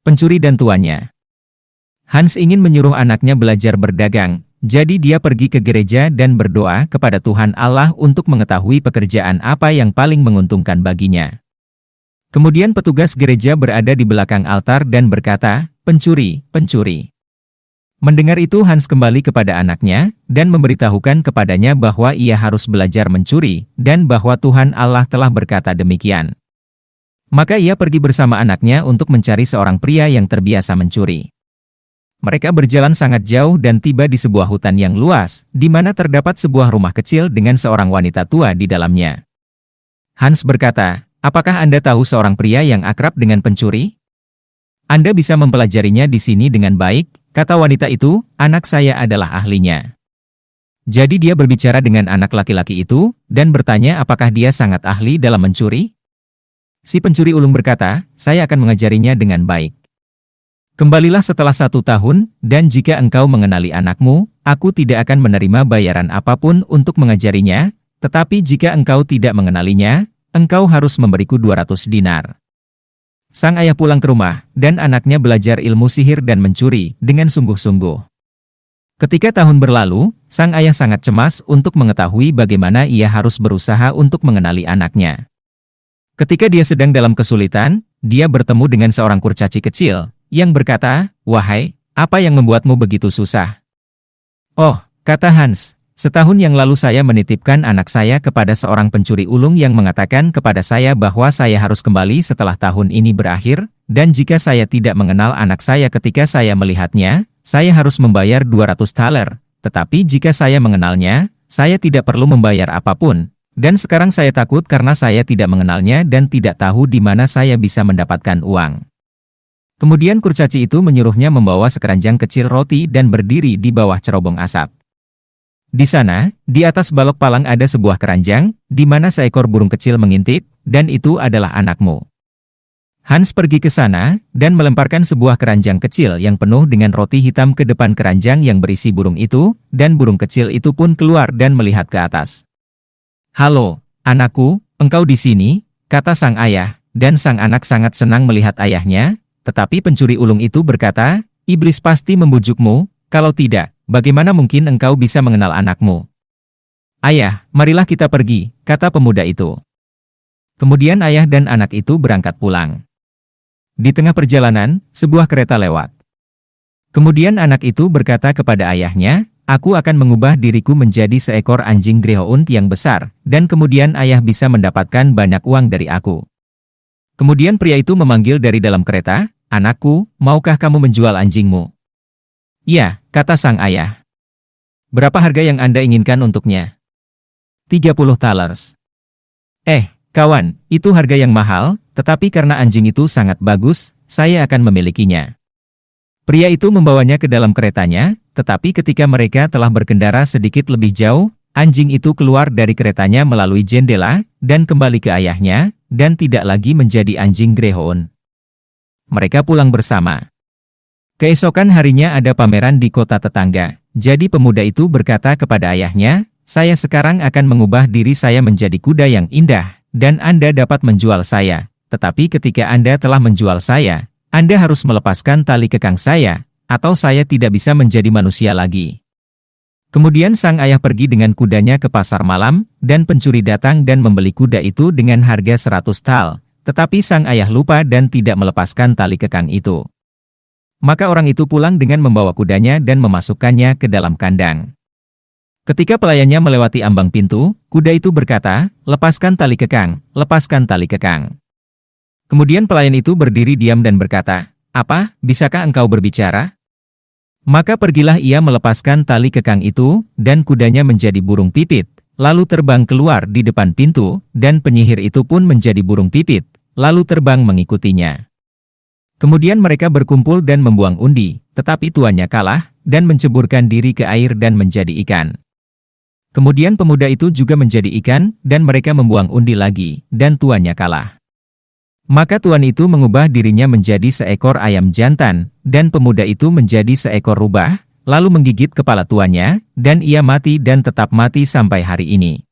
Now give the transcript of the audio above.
Pencuri dan tuannya. Hans ingin menyuruh anaknya belajar berdagang, jadi dia pergi ke gereja dan berdoa kepada Tuhan Allah untuk mengetahui pekerjaan apa yang paling menguntungkan baginya. Kemudian petugas gereja berada di belakang altar dan berkata, "Pencuri, pencuri." Mendengar itu Hans kembali kepada anaknya, dan memberitahukan kepadanya bahwa ia harus belajar mencuri, dan bahwa Tuhan Allah telah berkata demikian. Maka ia pergi bersama anaknya untuk mencari seorang pria yang terbiasa mencuri. Mereka berjalan sangat jauh dan tiba di sebuah hutan yang luas, di mana terdapat sebuah rumah kecil dengan seorang wanita tua di dalamnya. Hans berkata, "Apakah Anda tahu seorang pria yang akrab dengan pencuri? Anda bisa mempelajarinya di sini dengan baik," kata wanita itu, "anak saya adalah ahlinya." Jadi dia berbicara dengan anak laki-laki itu, dan bertanya apakah dia sangat ahli dalam mencuri? Si pencuri ulung berkata, "Saya akan mengajarinya dengan baik. Kembalilah setelah 1 tahun, dan jika engkau mengenali anakmu, aku tidak akan menerima bayaran apapun untuk mengajarinya, tetapi jika engkau tidak mengenalinya, engkau harus memberiku 200 dinar. Sang ayah pulang ke rumah, dan anaknya belajar ilmu sihir dan mencuri dengan sungguh-sungguh. Ketika tahun berlalu, sang ayah sangat cemas untuk mengetahui bagaimana ia harus berusaha untuk mengenali anaknya. Ketika dia sedang dalam kesulitan, dia bertemu dengan seorang kurcaci kecil, yang berkata, "Wahai, apa yang membuatmu begitu susah?" "Oh," kata Hans, "setahun yang lalu saya menitipkan anak saya kepada seorang pencuri ulung yang mengatakan kepada saya bahwa saya harus kembali setelah tahun ini berakhir, dan jika saya tidak mengenal anak saya ketika saya melihatnya, saya harus membayar 200 thaler, tetapi jika saya mengenalnya, saya tidak perlu membayar apapun. Dan sekarang saya takut karena saya tidak mengenalnya dan tidak tahu di mana saya bisa mendapatkan uang." Kemudian kurcaci itu menyuruhnya membawa sekeranjang kecil roti dan berdiri di bawah cerobong asap. Di sana, di atas balok palang ada sebuah keranjang, di mana seekor burung kecil mengintip, dan itu adalah anakmu. Hans pergi ke sana, dan melemparkan sebuah keranjang kecil yang penuh dengan roti hitam ke depan keranjang yang berisi burung itu, dan burung kecil itu pun keluar dan melihat ke atas. "Halo, anakku, engkau di sini," kata sang ayah, dan sang anak sangat senang melihat ayahnya, tetapi pencuri ulung itu berkata, "Iblis pasti membujukmu, kalau tidak, bagaimana mungkin engkau bisa mengenal anakmu?" "Ayah, marilah kita pergi," kata pemuda itu. Kemudian ayah dan anak itu berangkat pulang. Di tengah perjalanan, sebuah kereta lewat. Kemudian anak itu berkata kepada ayahnya, "Aku akan mengubah diriku menjadi seekor anjing greyhound yang besar, dan kemudian ayah bisa mendapatkan banyak uang dari aku." Kemudian pria itu memanggil dari dalam kereta, "Anakku, maukah kamu menjual anjingmu?" "Ya," kata sang ayah. "Berapa harga yang Anda inginkan untuknya?" 30 thalers. Kawan, itu harga yang mahal, tetapi karena anjing itu sangat bagus, saya akan memilikinya." Pria itu membawanya ke dalam keretanya, tetapi ketika mereka telah berkendara sedikit lebih jauh, anjing itu keluar dari keretanya melalui jendela, dan kembali ke ayahnya, dan tidak lagi menjadi anjing greyhound. Mereka pulang bersama. Keesokan harinya ada pameran di kota tetangga, jadi pemuda itu berkata kepada ayahnya, "Saya sekarang akan mengubah diri saya menjadi kuda yang indah, dan Anda dapat menjual saya, tetapi ketika Anda telah menjual saya, Anda harus melepaskan tali kekang saya, atau saya tidak bisa menjadi manusia lagi." Kemudian sang ayah pergi dengan kudanya ke pasar malam, dan pencuri datang dan membeli kuda itu dengan harga 100 thal, tetapi sang ayah lupa dan tidak melepaskan tali kekang itu. Maka orang itu pulang dengan membawa kudanya dan memasukkannya ke dalam kandang. Ketika pelayannya melewati ambang pintu, kuda itu berkata, "Lepaskan tali kekang, lepaskan tali kekang." Kemudian pelayan itu berdiri diam dan berkata, "Apa, bisakah engkau berbicara?" Maka pergilah ia melepaskan tali kekang itu, dan kudanya menjadi burung pipit, lalu terbang keluar di depan pintu, dan penyihir itu pun menjadi burung pipit, lalu terbang mengikutinya. Kemudian mereka berkumpul dan membuang undi, tetapi tuannya kalah, dan menceburkan diri ke air dan menjadi ikan. Kemudian pemuda itu juga menjadi ikan, dan mereka membuang undi lagi, dan tuannya kalah. Maka tuan itu mengubah dirinya menjadi seekor ayam jantan, dan pemuda itu menjadi seekor rubah, lalu menggigit kepala tuannya, dan ia mati dan tetap mati sampai hari ini.